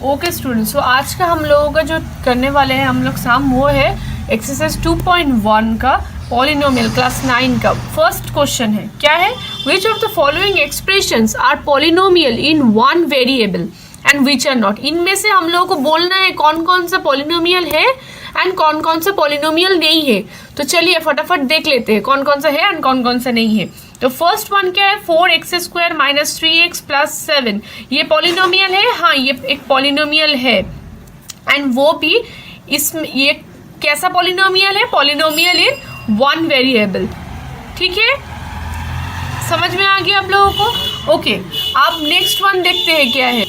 Okay students, सो आज का हम लोगों का जो करने वाले हैं हम लोग शाम वो है एक्सरसाइज 2.1 का पॉलिनोमियल क्लास 9 का फर्स्ट क्वेश्चन है। क्या है? Which of the following expressions are polynomial in one variable and which are not. इनमें से हम लोगों को बोलना है कौन कौन सा पॉलिनोमियल है एंड कौन कौन सा पॉलिनोमियल नहीं है। तो चलिए फटाफट देख लेते हैं कौन कौन सा है एंड कौन कौन सा नहीं है। तो फर्स्ट वन क्या है? 4x² - 3x + 7। ये पॉलिनोमियल है, हाँ ये एक पॉलिनोमियल है एंड वो भी इसमें ये कैसा पॉलिनोमियल है? Polynomial in one variable. ठीक है, समझ में आ गया आप लोगों को? ओके, अब नेक्स्ट वन देखते हैं क्या है।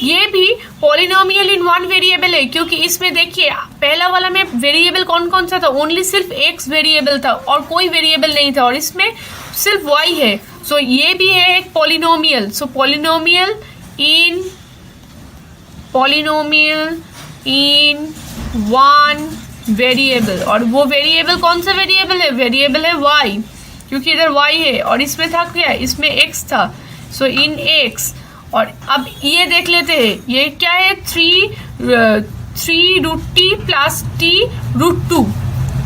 ये भी पॉलिनोमियल इन वन वेरिएबल है क्योंकि इसमें देखिए पहला वाला में वेरिएबल कौन कौन सा था? ओनली सिर्फ x वेरिएबल था और कोई वेरिएबल नहीं था और इसमें सिर्फ y है। सो ये भी है एक polynomial. So polynomial in one variable, और वो वेरिएबल कौन सा वेरिएबल है? वेरिएबल है y, क्योंकि इधर y है और इसमें था क्या? इसमें x था। सो इन x। और अब ये देख लेते हैं ये क्या है? 3√t + t√2।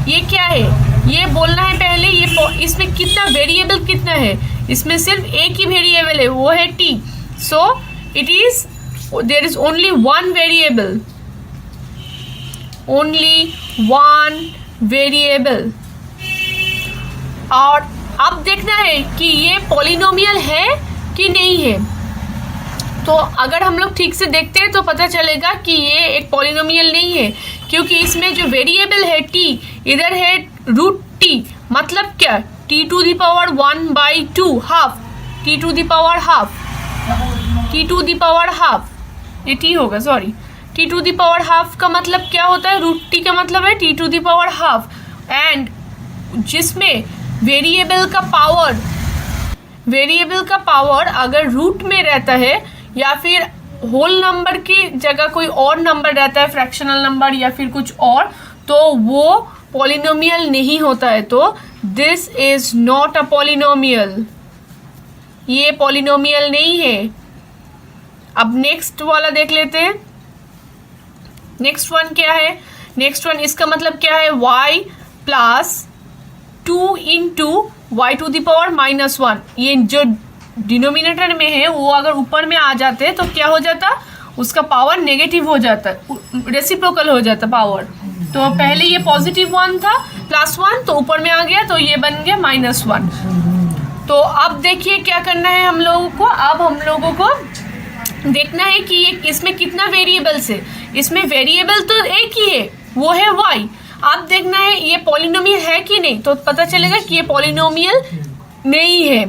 ये क्या है? ये बोलना है पहले ये इसमें कितना वेरिएबल कितना है? इसमें सिर्फ एक ही वेरिएबल है, वो है t। So it is there is only one variable, only one variable. और अब देखना है कि ये पॉलिनोमियल है कि नहीं है। तो अगर हम लोग ठीक से देखते हैं तो पता चलेगा कि ये एक पॉलिनोमियल नहीं है क्योंकि इसमें जो वेरिएबल है t इधर है √t। मतलब क्या? t⁻1/2 हाफ, t⁻½ ये t होगा, सॉरी t⁻½ का मतलब क्या होता है? √t का मतलब है t⁻½ एंड जिसमें वेरिएबल का पावर अगर रूट में रहता है या फिर होल नंबर की जगह कोई और नंबर रहता है, फ्रैक्शनल नंबर या फिर कुछ और, तो वो पॉलिनोमियल नहीं होता है। तो this is not a polynomial, ये पॉलिनोमियल नहीं है। अब नेक्स्ट वाला देख लेते हैं। नेक्स्ट वन क्या है? नेक्स्ट वन इसका मतलब क्या है? y + 2 × y⁻⁻1। ये जो डिनोमिनेटर में है वो अगर ऊपर में आ जाते हैं तो क्या हो जाता? उसका पावर नेगेटिव हो जाता, रेसिप्रोकल हो जाता पावर। तो पहले ये +1 था +1 तो ऊपर में आ गया तो ये बन गया -1। तो अब देखिए क्या करना है हम लोगों को। अब हम लोगों को देखना है कि ये इसमें कितना वेरिएबल्स है। इसमें वेरिएबल तो एक ही है, वो है y। अब देखना है ये पॉलिनोमियल है कि नहीं, तो पता चलेगा कि ये पॉलिनोमियल नहीं है।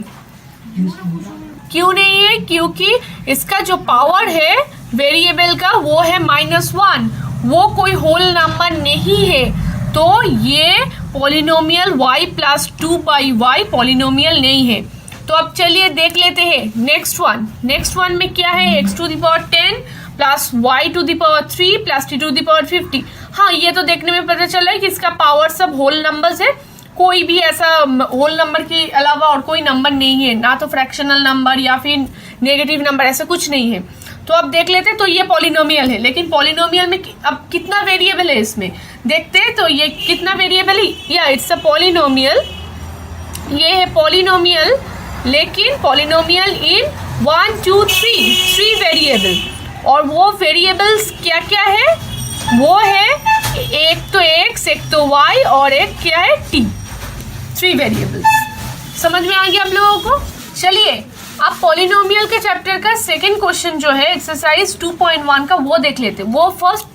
क्यों नहीं है? क्योंकि इसका जो पावर है वेरिएबल का वो है -1, वो कोई होल नंबर नहीं है। तो ये पॉलिनोमियल y + 2/y पॉलिनोमियल नहीं है। तो अब चलिए देख लेते हैं नेक्स्ट वन। नेक्स्ट वन में क्या है? x⁻10 + y⁻3 + t⁻50। हाँ, ये तो देखने में पता चल रहा है कि इसका पावर सब होल नंबर्स है, कोई भी ऐसा होल नंबर के अलावा और कोई नंबर नहीं है, ना तो फ्रैक्शनल नंबर या फिर नेगेटिव नंबर, ऐसा कुछ नहीं है। तो अब देख लेते हैं। तो ये पॉलिनोमियल है, लेकिन पॉलिनोमियल में अब कितना वेरिएबल है इसमें देखते हैं। तो ये कितना वेरिएबल है? या इट्स अ पॉलिनोमियल, ये है पॉलिनोमियल, लेकिन पॉलिनोमियल इन 1 2 3 वेरिएबल। और वो वेरिएबल्स क्या क्या है? वो है एक तो x, एक तो y और एक क्या है? t। 3 वेरिएबल्स। समझ में आ गया आप लोगों को? चलिए अब पॉलिनोमियल के चैप्टर का सेकंड क्वेश्चन जो है एक्सरसाइज 2.1 का वो देख लेते हैं। वो फर्स्ट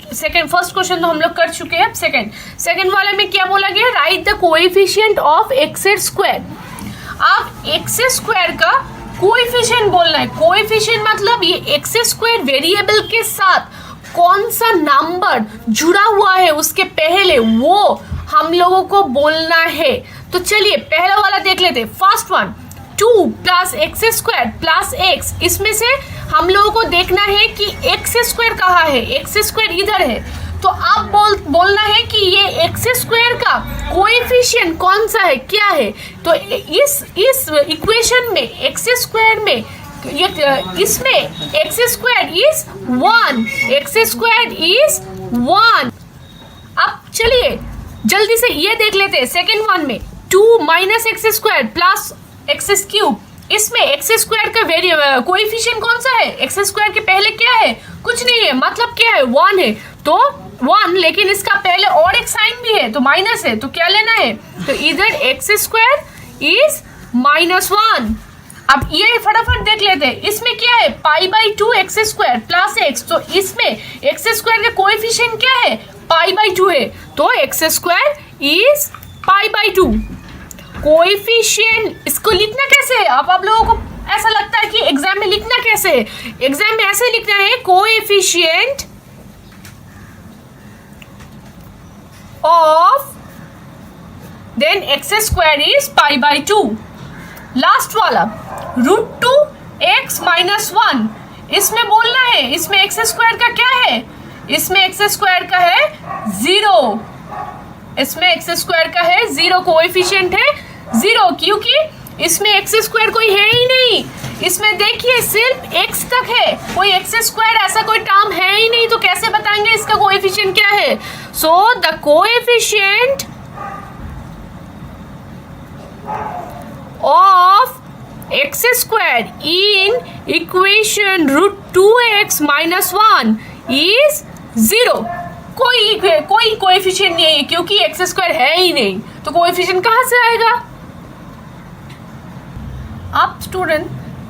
क्वेश्चन तो हम लोग कर चुके हैं। अब सेकंड वाले में क्या बोला गया? Right the coefficient of x²। अब x² का कोएफिशिएंट बोलना है। कोएफिशिएंट मतलब ये x² वेरिएबल के साथ कौन सा नंबर जुड़ा हुआ है उसके पहले, वो हम लोगों को बोलना है। तो चलिए पहला वाला देख लेते हैं। First one 2 + x² + x। इसमें से हम लोगों को देखना है कि x² कहाँ है? x² इधर है। तो अब बोलना है कि ये x² का कोएफिशिएंट कौन सा है, क्या है। तो इस इक्वेशन में x² में इसमें x square is 1, x square is 1। अब चलिए जल्दी से ये देख लेते हैं सेकेंड वन में 2 minus x square plus x cube. इसमें एक्स स्क्वायर का कोएफिशिएंट कौन सा है? एक्स स्क्वायर के पहले क्या है? कुछ नहीं है, मतलब क्या है? 1 है, तो 1, लेकिन इसका पहले और एक साइन भी है तो माइनस है, तो क्या लेना है? तो इधर एक्स स्क्वायर इज -1। अब ये फटाफट देख लेते हैं, इसमें क्या है? π/2 एक्स स्क्वायर प्लस एक्स, तो इसमें एक्स स्क्वायर का कोएफिशिएंट क्या है? π/2 है, तो एक्स स्क्वायर इज π/2। कोएफिशिएंट इसको लिखना कैसे है? अब आप लोगों को ऐसा लगता है कि एग्जाम में लिखना कैसे है? एग्जाम में ऐसे लिखना है, coefficient of then X square is π/2। Last वाला √2x - 1, इसमें बोलना है, इसमें एक्स स्क्वायर का क्या है? इसमें एक्स स्क्वायर का है 0, इसमें एक्स स्क्वायर का है 0, कोएफिशिएंट है 0, क्योंकि इसमें एक्स स्क्वायर कोई है ही नहीं। इसमें देखिए सिर्फ x तक है, कोई एक्स स्क्वायर ऐसा कोई टर्म है ही नहीं, तो कैसे बताएंगे इसका कोएफिशिएंट क्या है? So the coefficient of x square in equation √2x - 1 is 0। कोई कोएफिशिएंट नहीं है, क्योंकि एक्स स्क्वायर है ही नहीं, तो कोएफिशिएंट कहाँ से आएगा? आप स्टूडेंट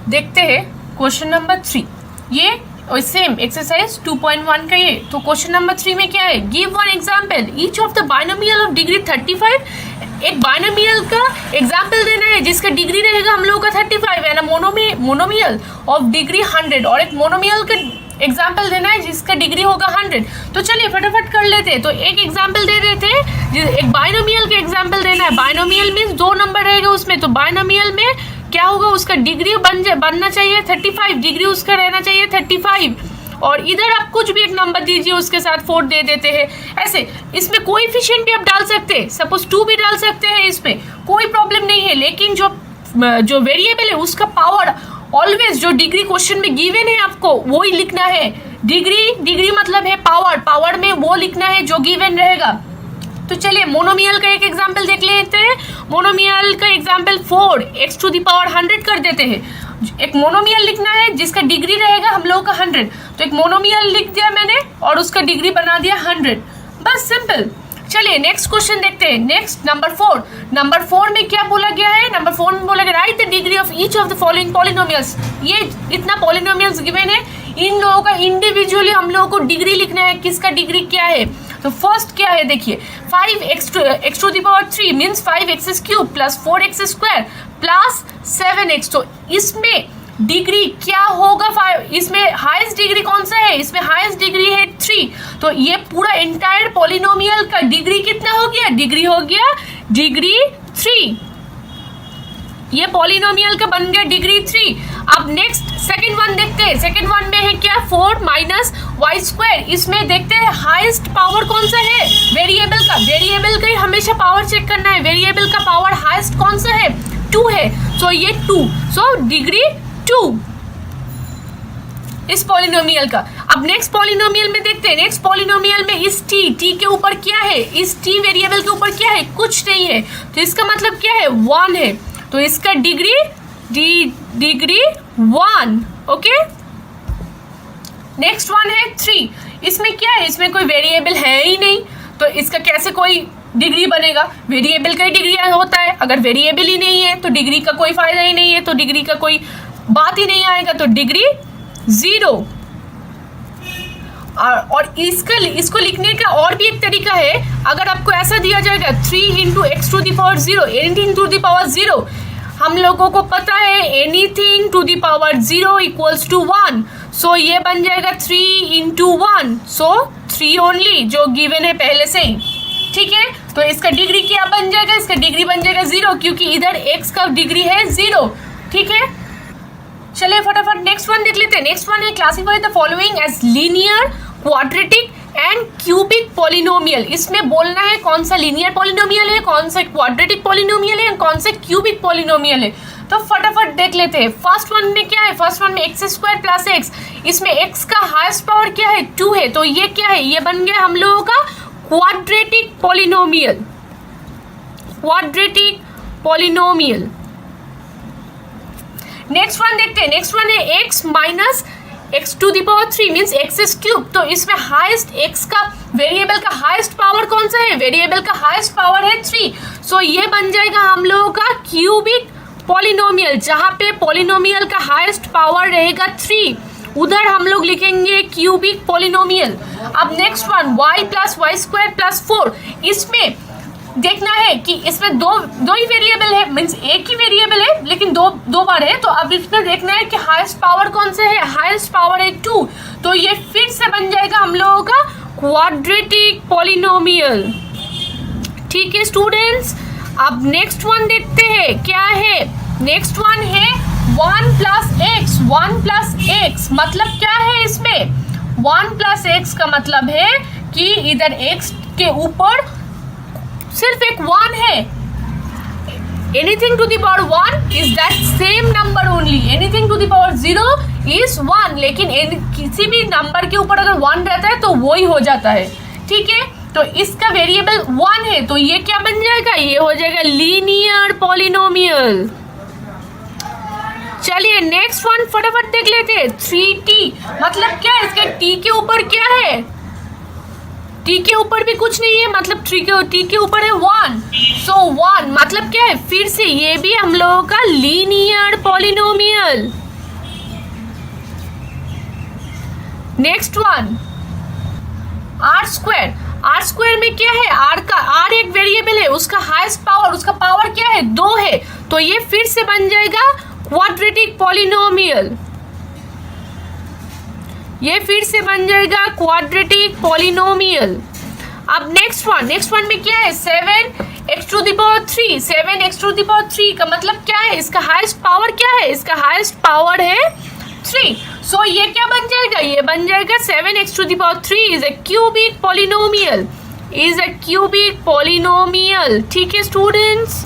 देखते हैं क्वेश्चन नंबर 3, ये सेम एक्सरसाइज 2.1 का ये। तो क्वेश्चन नंबर 3 में क्या है? Give one example each of the binomial of degree 35। एक बाइनोमियल का एग्जाम्पल देना है जिसका डिग्री रहेगा हम लोगों का 35 है ना, मोनोमियल ऑफ डिग्री 100, और एक मोनोमियल का एग्जाम्पल देना है जिसका डिग्री होगा 100। तो चलिए फटाफट कर लेते हैं। तो एक एग्जाम्पल दे देते हैं, एक बाइनोमियल का एग्जाम्पल देना है। बाइनोमियल मीन्स 2 नंबर रहेगा उसमें, तो बाइनोमियल में क्या होगा? उसका डिग्री बनना चाहिए 35, डिग्री उसका रहना चाहिए 35, और इधर आप कुछ भी एक नंबर दीजिए उसके साथ 4 दे देते हैं। ऐसे इसमें कोएफिशिएंट भी आप डाल सकते हैं, सपोज 2 भी डाल सकते हैं, इसमें कोई प्रॉब्लम नहीं है। लेकिन जो वेरिएबल है उसका पावर ऑलवेज, जो डिग्री क्वेश्चन में गिवन है आपको वो ही लिखना है। डिग्री मतलब है पावर में वो लिखना है जो गिवन रहेगा। तो चलिए मोनोमियल का एक एग्जाम्पल देख लेते हैं। मोनोमियल का एग्जाम्पल 4x⁴ कर देते हैं। एक मोनोमियल लिखना है जिसका डिग्री रहेगा हम लोगों का 100, तो एक मोनोमियल लिख दिया मैंने और उसका डिग्री बना दिया 100, बस सिंपल। चलिए नेक्स्ट क्वेश्चन देखते हैं। Next number 4। नंबर 4 में क्या बोला गया है? नंबर 4 में बोला गया right the degree of each of the following polynomials. ये इतना पॉलिनोमियल्स गिवन है, इन लोगों का इंडिविजुअली हम लोगों को डिग्री लिखना है, किसका डिग्री क्या है। तो फर्स्ट क्या है देखिए, 5x⁴ means 5x³ plus 4x² plus 7x। तो इसमें डिग्री क्या होगा? 5। इसमें हाईएस्ट डिग्री कौन सा है? इसमें हाईएस्ट डिग्री है 3। तो ये पूरा एंटायर पॉलिनोमियल का डिग्री कितना हो गया? डिग्री हो गया डिग्री 3। ये पॉलिनोमियल का बन गया डिग्री 3। अब नेक्स्ट सेकंड वन देखते हैं। सेकंड वन में है क्या? 4 माइनस y²। इसमें देखते हैं हाईएस्ट पावर कौन सा है? वेरिएबल का। वेरिएबल का ही हमेशा पावर चेक करना है। वेरिएबल का पावर हाईएस्ट कौन सा है? 2 है, सो ये 2, सो डिग्री 2 इस पॉलिनोमियल का। अब नेक्स्ट पॉलिनोमियल में देखते हैं। नेक्स्ट पॉलिनोमियल में इस t के ऊपर क्या है? इस t वेरिएबल के ऊपर क्या है? कुछ नहीं है, तो इसका मतलब क्या है? 1 है, तो इसका डिग्री 1। ओके, नेक्स्ट वन है 3। इसमें क्या है? इसमें कोई वेरिएबल है ही नहीं, तो इसका कैसे कोई डिग्री बनेगा? वेरिएबल का ही डिग्री होता है। अगर वेरिएबल ही नहीं है तो डिग्री का कोई फायदा ही नहीं है, तो डिग्री का कोई बात ही नहीं आएगा, तो डिग्री 0। और इसको लिखने का और भी एक तरीका है। अगर आपको ऐसा दिया जाएगा 3 × x⁴ anything to the power 0, हम लोगों को पता है एनीथिंग टू द पावर 0 = 1, सो ये बन जाएगा 3 × 1, सो 3 ओनली, जो गिवन है पहले से ही। ठीक है, तो इसका डिग्री क्या बन जाएगा? इसका डिग्री बन जाएगा 0, क्योंकि इधर x का डिग्री है 0। ठीक है, चलिए फटाफट नेक्स्ट वन देख लेते हैं। नेक्स्ट वन है classify the following as linear, quadratic and cubic polynomial. इसमें बोलना है कौन सा लीनियर पॉलिनोमियल है, कौन सा क्वाड्रेटिक पॉलिनोमियल है, कौन सा क्यूबिक पॉलिनोमियल है। तो फटाफट देख लेते हैं। फर्स्ट वन में क्या है, फर्स्ट वन में एक्स स्क्वायर प्लस एक्स, इसमें एक्स का हाईएस्ट पावर क्या है 2 है, तो ये क्या है, ये बन गया हम लोगों का quadratic polynomial, quadratic polynomial. Next one देखते हैं, नेक्स्ट वन है x minus x to the power 3 means x cube, तो इसमें हाईएस्ट एक्स का वेरिएबल का हाईएस्ट पावर कौन सा है, वेरिएबल का हाईएस्ट पावर है 3, सो ये बन जाएगा हम लोगों का क्यूबिक पॉलिनोमियल, जहां पे पॉलिनोमियल का हाईएस्ट पावर रहेगा 3, उधर हम लोग लिखेंगे क्यूबिक पॉलिनोमियल। अब next one y plus y square plus 4, इसमें देखना है कि इसमें दो ही वेरिएबल है, मीन्स एक ही वेरिएबल है लेकिन दो बार है, तो अब इसमें देखना है कि हाईएस्ट पावर कौन सा है, हाईएस्ट पावर है 2, तो ये फिर से बन जाएगा हम लोगों का क्वाड्रेटिक पॉलिनोमियल। ठीक है स्टूडेंट्स, अब नेक्स्ट वन देखते हैं क्या है, नेक्स्ट वन है 1 प्लस एक्स, 1 प्लस एक्स मतलब क्या है, इसमें 1 प्लस एक्स का मतलब है कि इधर एक्स के ऊपर सिर्फ एक 1 है, anything to the power 1 is that same number only, anything to the power 0 is 1, लेकिन किसी भी नंबर के ऊपर अगर 1 रहता है तो वो ही हो जाता है। ठीक है, तो इसका वेरिएबल 1 है, तो ये क्या बन जाएगा, ये हो जाएगा लीनियर पॉलिनोमियल। चलिए नेक्स्ट वन फटाफट देख लेते हैं, 3t मतलब क्या है, इसके t के ऊपर क्या है, t के ऊपर भी कुछ नहीं है, मतलब t के ऊपर है 1, सो 1 मतलब क्या है, फिर से ये भी हम लोगों का linear polynomial. Next one r square, r square में क्या है, आर एक वेरिएबल है, उसका हाईएस्ट पावर, उसका पावर क्या है 2 है, तो ये फिर से बन जाएगा क्वाड्रेटिक पॉलिनोमियल, ये फिर से बन जाएगा क्वाड्रेटिक पॉलिनोमियल। अब नेक्स्ट वन में क्या है 7x to the power 3, 7x to the power 3 का मतलब क्या है, इसका हाईएस्ट पावर क्या है, इसका हाईएस्ट पावर है 3, सो ये क्या बन जाएगा, ये बन जाएगा 7x to the power 3 is a cubic polynomial, is a cubic polynomial. ठीक है स्टूडेंट्स,